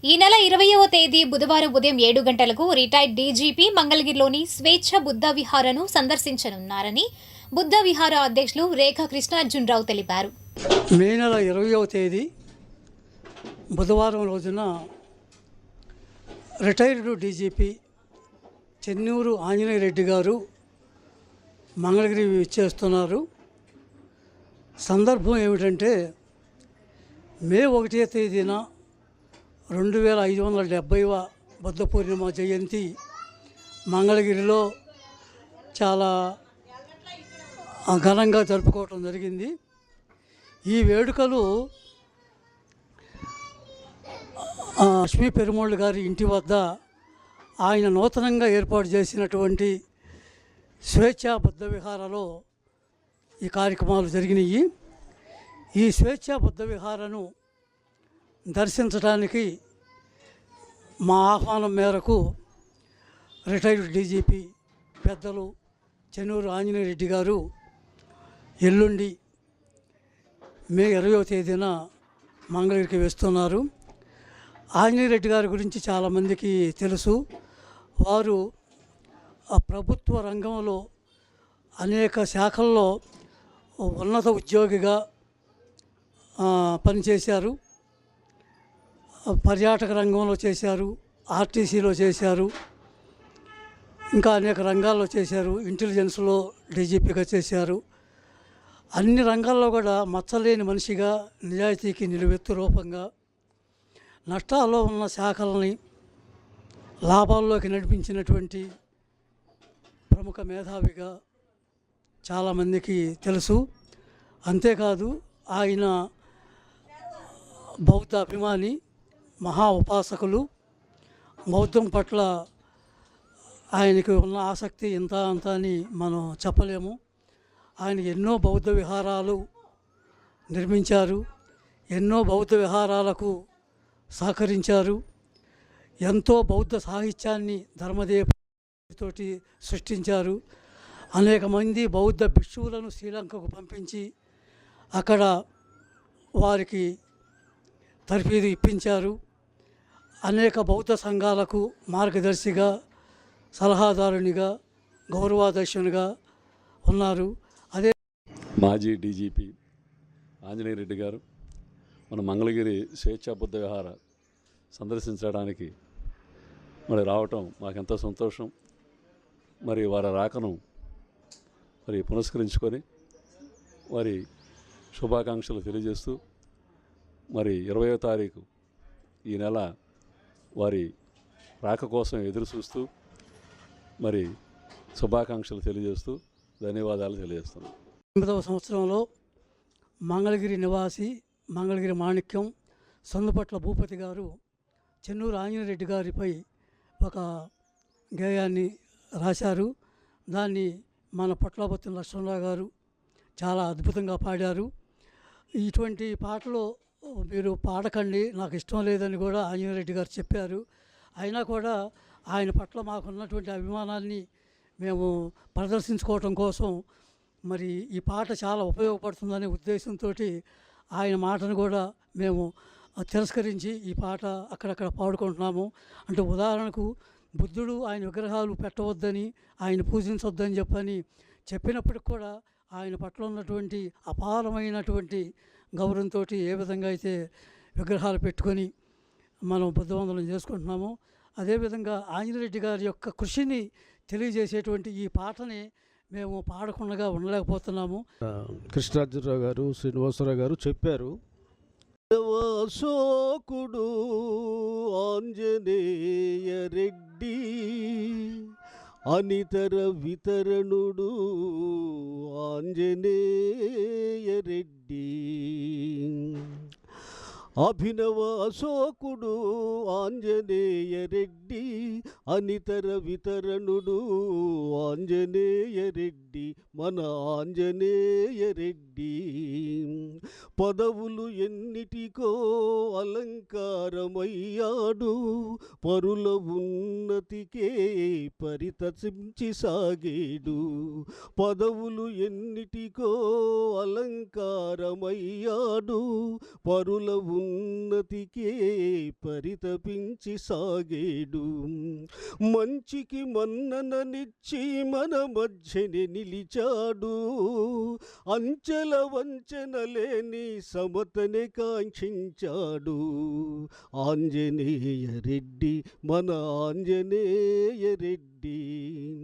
ఈ నెల 20వ తేదీ బుధవారం ఉదయం 7 గంటలకు రిటైర్డ్ డీజీపీ మంగళగిరిలోని స్వేచ్ఛ బుద్ధ విహారను సందర్శించనున్నారని బుద్ధ విహార అధ్యక్షులు రేఖా కృష్ణార్జునరావు తెలిపారు. మే నెల 20వ తేదీ బుధవారం రోజున రిటైర్డ్ డీజీపీ చెన్నూరు ఆంజనేయ రెడ్డి గారు మంగళగిరి ఇచ్చేస్తున్నారు. సందర్భం ఏమిటంటే మే 1వ తేదీన 2570వ బుద్ధ పూర్ణిమ జయంతి మంగళగిరిలో చాలా ఘనంగా జరుపుకోవటం జరిగింది. ఈ వేడుకలు లక్ష్మీ పెరుమాళ్ గారి ఇంటి వద్ద ఆయన నూతనంగా ఏర్పాటు చేసినటువంటి స్వేచ్ఛా బుద్ధ విహారలో ఈ కార్యక్రమాలు జరిగినాయి. ఈ స్వేచ్ఛా బుద్ధ విహారను దర్శించడానికి మా ఆహ్వానం మేరకు రిటైర్డ్ డీజీపీ పెద్దలు చెన్నూరు ఆంజనేయ రెడ్డి గారు ఎల్లుండి మే 20వ తేదీన మంగళగిరికి వేస్తున్నారు. ఆంజనేయ రెడ్డి గారి గురించి చాలామందికి తెలుసు. వారు ప్రభుత్వ రంగంలో అనేక శాఖల్లో ఉన్నత ఉద్యోగిగా పనిచేశారు. పర్యాటక రంగంలో చేశారు, ఆర్టీసీలో చేశారు, ఇంకా అనేక రంగాల్లో చేశారు. ఇంటెలిజెన్స్లో డీజీపీగా చేశారు. అన్ని రంగాల్లో కూడా మచ్చలేని మనిషిగా, నిజాయితీకి నిలువెత్తు రూపంగా నష్టాల్లో ఉన్న శాఖలని లాభాల్లోకి నడిపించినటువంటి ప్రముఖ మేధావిగా చాలామందికి తెలుసు. అంతేకాదు ఆయన బౌద్ధ అభిమాని, మహా ఉపాసకులు. బౌద్ధం పట్ల ఆయనకి ఉన్న ఆసక్తి ఇంత అంత అని మనం చెప్పలేము. ఆయన ఎన్నో బౌద్ధ విహారాలు నిర్మించారు, ఎన్నో బౌద్ధ విహారాలకు సహకరించారు. ఎంతో బౌద్ధ సాహిత్యాన్ని ధర్మదేవతోటి సృష్టించారు. అనేక మంది బౌద్ధ భిక్షువులను శ్రీలంకకు పంపించి అక్కడ వారికి తర్ఫీదు ఇప్పించారు. అనేక బౌద్ధ సంఘాలకు మార్గదర్శిగా, సలహాదారునిగా, గౌరవాధ్యక్షునిగా ఉన్నారు. అదే మాజీ డీజీపీ ఆంజనేయ రెడ్డి గారు మన మంగళగిరి స్వేచ్ఛా బుద్ధ విహార సందర్శించడానికి మరి రావటం మాకెంతో సంతోషం. మరి వారి రాకను మరి పురస్కరించుకొని వారి శుభాకాంక్షలు తెలియజేస్తూ మరి 20వ తారీఖు ఈ నెల వారి రాక కోసం ఎదురు చూస్తూ మరి శుభాకాంక్షలు తెలియజేస్తూ ధన్యవాదాలు తెలియజేస్తున్నాను. 8వ సంవత్సరంలో మంగళగిరి నివాసి మంగళగిరి మాణిక్యం సందుపట్ల భూపతి గారు చెన్నూరు ఆంజనేయ రెడ్డి గారిపై ఒక గేయాన్ని రాశారు. దాన్ని మన పొట్లపత్తి లక్ష్మణరావు గారు చాలా అద్భుతంగా పాడారు. ఇటువంటి పాటలు మీరు పాడకండి, నాకు ఇష్టం లేదని కూడా ఆంజనేయ రెడ్డి గారు చెప్పారు. అయినా కూడా ఆయన పట్ల మాకున్నటువంటి అభిమానాన్ని మేము ప్రదర్శించుకోవటం కోసం మరి ఈ పాట చాలా ఉపయోగపడుతుందనే ఉద్దేశంతో ఆయన మాటను కూడా మేము తిరస్కరించి ఈ పాట అక్కడక్కడ పాడుకుంటున్నాము. అంటే ఉదాహరణకు బుద్ధుడు ఆయన విగ్రహాలు పెట్టవద్దని, ఆయన పూజించొద్దని చెప్పినప్పటికి కూడా ఆయన పట్ల ఉన్నటువంటి అపారమైనటువంటి గౌరవంతో ఏ విధంగా అయితే విగ్రహాలు పెట్టుకొని మనం బుద్ధవందనం చేసుకుంటున్నామో అదేవిధంగా ఆంజనేయ రెడ్డి గారి యొక్క కృషిని తెలియజేసేటువంటి ఈ పాటని మేము పాడకుండా ఉండలేకపోతున్నాము. కృష్ణార్జునరావు గారు, శ్రీనివాసరావు గారు చెప్పారు. అశోకుడు ఆంజనేయ రెడ్డి అనితర వితరణుడు ఆంజనేయ రెడ్డి, అభినవ అశోకుడు ఆంజనేయ రెడ్డి అనితర వితరణుడు ఆంజనేయ రెడ్డి, మన ఆంజనేయ రెడ్డి పదవులు ఎన్నిటికో అలంకారమయ్యాడు, పరుల ఉన్నతికే పరితసించి సాగేడు. పదవులు ఎన్నిటికో అలంకారమయ్యాడు, పరుల ఉన్నతికే పరితపించి సాగేడు. మంచికి మన్నననిచ్చి మన మధ్యని నిలిచాడు, అంచెల వంచెన లేని సమతనే కాంక్షించాడు. ఆంజనేయ రెడ్డి, మన ఆంజనేయ రెడ్డి.